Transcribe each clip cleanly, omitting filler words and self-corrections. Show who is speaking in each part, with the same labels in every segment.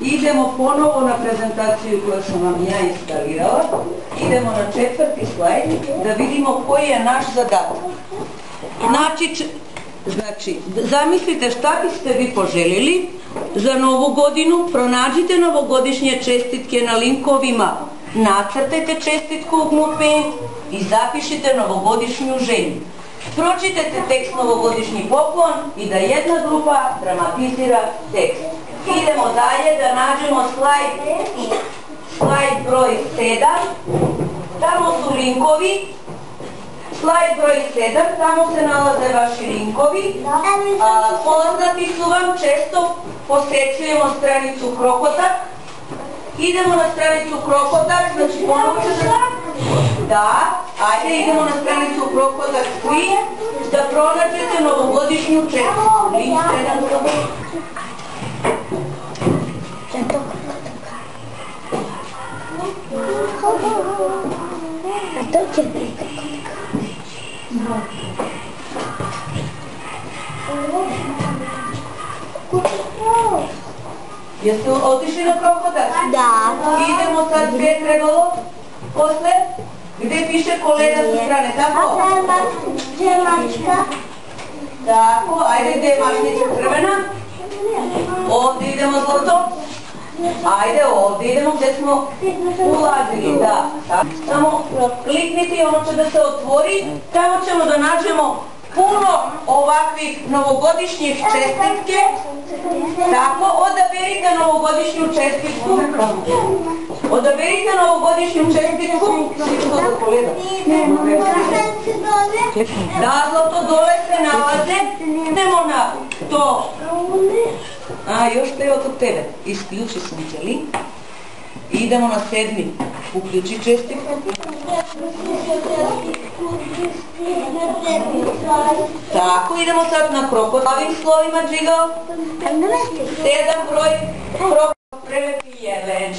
Speaker 1: Idemo ponovo na prezentaciju koju sam vam ja instalirala. Idemo na 4. slajd da vidimo koji je naš zadatak. Znači, zamislite šta biste vi poželjeli za novu godinu, pronađite novogodišnje čestitke na linkovima, nacrtajte čestitku u Gnupen i zapišite novogodišnju želju. Pročitajte tekst novogodišnji poklon i da jedna grupa dramatizira tekst. Idemo dalje da nađemo slajd broj 7, tamo su linkovi, slajd broj 7, tamo se nalaze vaši linkovi, poznati su vam, često posjećujemo stranicu Krokotak, idemo na stranicu Krokotak, znači ponovo ćete ajde idemo na stranicu Krokotak svi, da pronađete novogodišnju čestitku, link 7.
Speaker 2: A to će biti.
Speaker 1: Jeste otišli na Krokotak?
Speaker 2: Da.
Speaker 1: Idemo sad gdje je trebalo? Posle? Gdje piše kolega sa strane, tako?
Speaker 2: A treba džemačka.
Speaker 1: Tako, ajde gdje je mašnica crvena? Ovdje idemo zlato? Ajde ovdje idemo gdje smo ulazili, da. Samo kliknite i ono će da se otvori. Tamo ćemo da nađemo puno ovakvih novogodišnjih čestitke. Tako, odaberite novogodišnju čestitku. Odaberite novogodišnju čestitku. Da, zlato dole se nalaze. Idemo na to. Još treba od tebe. Isključi sunčeli. Idemo na 7. Uključi čestitku. Tako, idemo sad na Krokotovim slovima, džigao. 7 broj Krokotov prelepi jelen.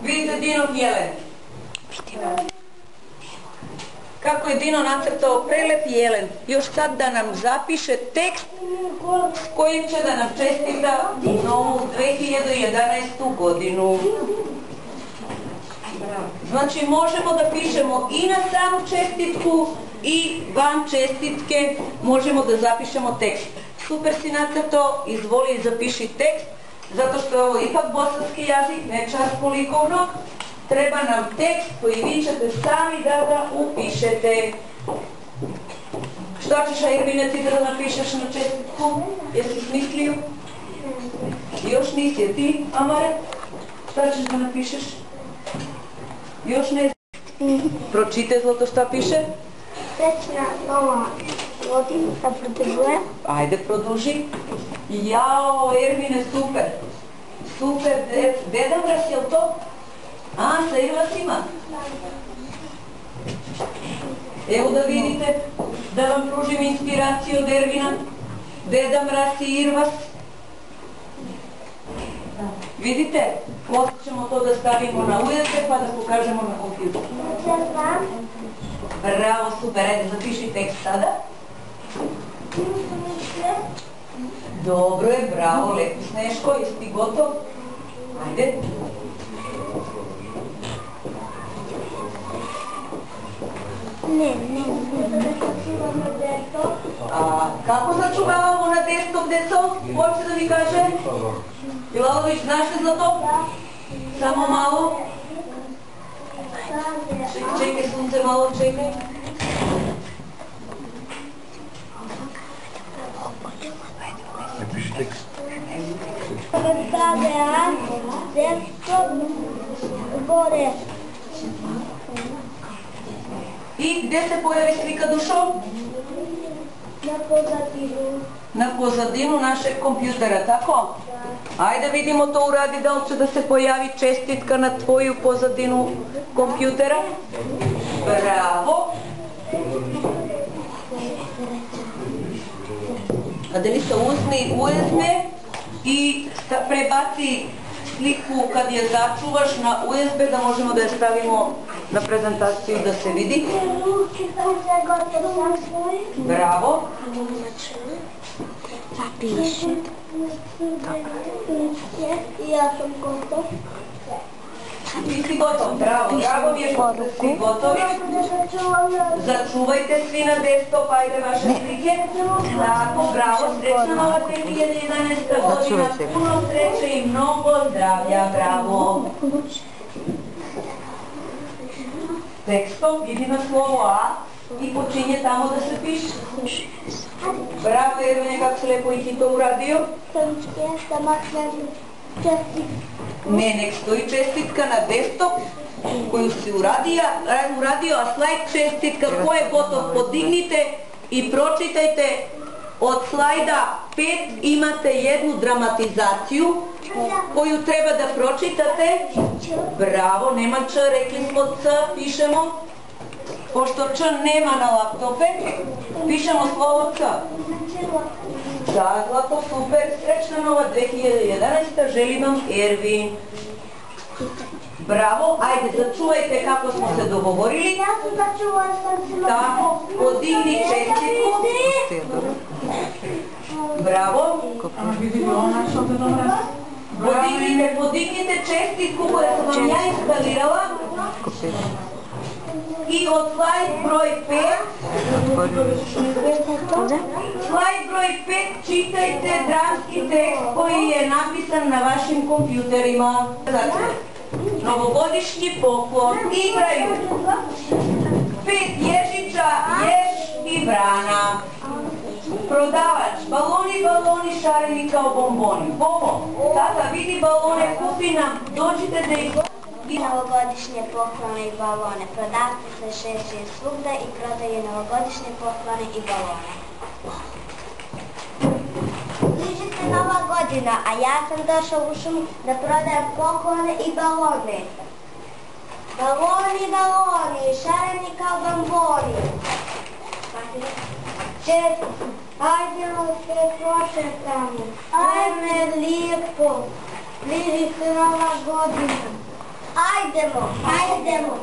Speaker 1: Vidite Dinov jelen. Kako je Dino nacrtao prelepi jelen. Još sad da nam zapiše tekst s kojim će da nam čestita novu 2011. godinu. Znači možemo da pišemo i na samu čestitku i van čestitke možemo da zapišemo tekst. Super si nacrtao, izvoli zapiši tekst, zato što je ovo ipak bosanski jezik, ne čarsko likovnog. Treba nam tekst koji vi ćete sami da ga upišete. Šta ćeš, Irvine, ti da napišeš na čestitku? Jesi smislio? Još nisi, ti, Amare? Šta ćeš da napišeš? Još ne znam. Pročitaj zlato šta piše.
Speaker 2: Srećna nova godina, da produžujem.
Speaker 1: Ajde, produži. Jao, Irvine, super. Super, Deda Mraz, je li to? Sa Irvasima? Evo da vidite, da vam pružim inspiraciju od Ervina. Deda Mraz i Irvas. Vidite? Posle ćemo to da stavimo na ujezde pa da pokažemo na kompjuteru. Bravo, super, ajde, zapiši tekst sada. Dobro je, bravo, lepo Sneško, jesi ti gotov? Ajde.
Speaker 2: Ne.
Speaker 1: Kako začuvavamo na desktop, deco? Hoće da mi kaže? Bilalović, znaš li za to? Samo malo. Čekaj, sunce, malo čekaj.
Speaker 3: Ne piši tekst.
Speaker 2: Desktop, gore.
Speaker 1: I gdje se pojavi slika dušom?
Speaker 2: Na pozadinu.
Speaker 1: Na pozadinu našeg kompjutera, tako?
Speaker 2: Da.
Speaker 1: Ajde vidimo to uradi, da li će da se pojavi čestitka na tvoju pozadinu kompjutera. Bravo. Adelisa, uzmi USB i prebaci sliku kad je začuvaš na USB da možemo da je stavimo na prezentaciju da se vidi. Bravo.
Speaker 2: Zapiši. Ja sam gotov.
Speaker 1: Ti si gotov, bravo. Drago mi je što si gotovi. Začuvajte svi na desktop, ajde vaše slike. Tako, bravo, srećna nova 2011. godina. Puno sreće i mnogo zdravlja, bravo. Tekstom idi na slovo A i počinje tamo da se piše. Bravo, Ervine, kako se lepo i ti to uradio. Ne, nek stoji čestitka na desktop koju si uradio, a slajd čestitka ko je gotov, podignite i pročitajte. Od slajda 5 imate jednu dramatizaciju koju treba da pročitate. Bravo, nema Č, rekli smo C, pišemo. Pošto Č nema na laptope, pišemo slovo C. Da, zlato, super, srećna nova 2011. Želim vam Ervin. Bravo, ajde, začuvajte kako smo se dogovorili.
Speaker 2: Ja sam začuvala, sam se
Speaker 1: Tako, podigni čestitku. Bravo. Podignite čestitku koju sam vam ja instalirala. I od slajd broj 5, slajd broj 5 čitajte dramski tekst koji je napisan na vašim kompjuterima. Novogodišnji poklon, igraju 5 ježića, jež i vrana. Prodavač, baloni, baloni, šareni kao bomboni. Bobo, tata vidi balone, kupi nam, dođite da ih...
Speaker 2: Novogodišnje poklone i balone. Prodavci se šeće svugda i prodaju novogodišnje poklone i balone. Bliži se Nova godina, a ja sam došao u šumu da prodajem poklone i balone. Baloni, baloni, šareni kao bomboni. Ajdemo se prošetamo. Ajme lijepo. Bliži se Nova godina. Ajdemo, ajdemo.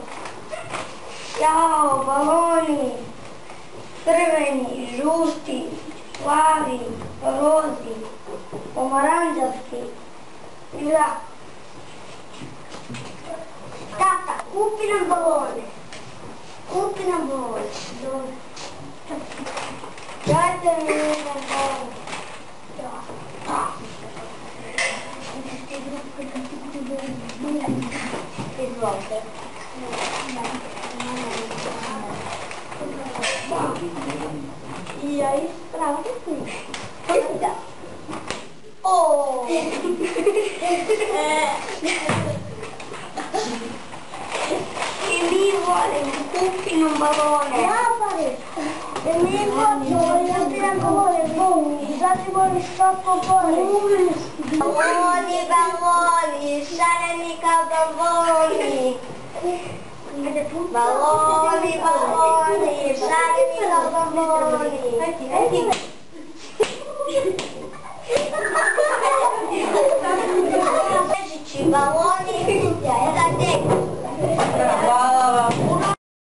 Speaker 2: Jao, baloni. Crveni, žuti, plavi, rozi, pomaranđavski. Ja. Tata, kupi nam balone. Kupi nam balone. Dajte mi jedan balon. Izvolite. I ja ispravim. Da. O. I mi volimo, kupi nam balone. Ja volim. Mi hoćemo, ja ti nam balone boli. Zato voliš kako boli. Baloni, baloni, šareni kao bomboni. Baloni, baloni, šareni kao bomboni.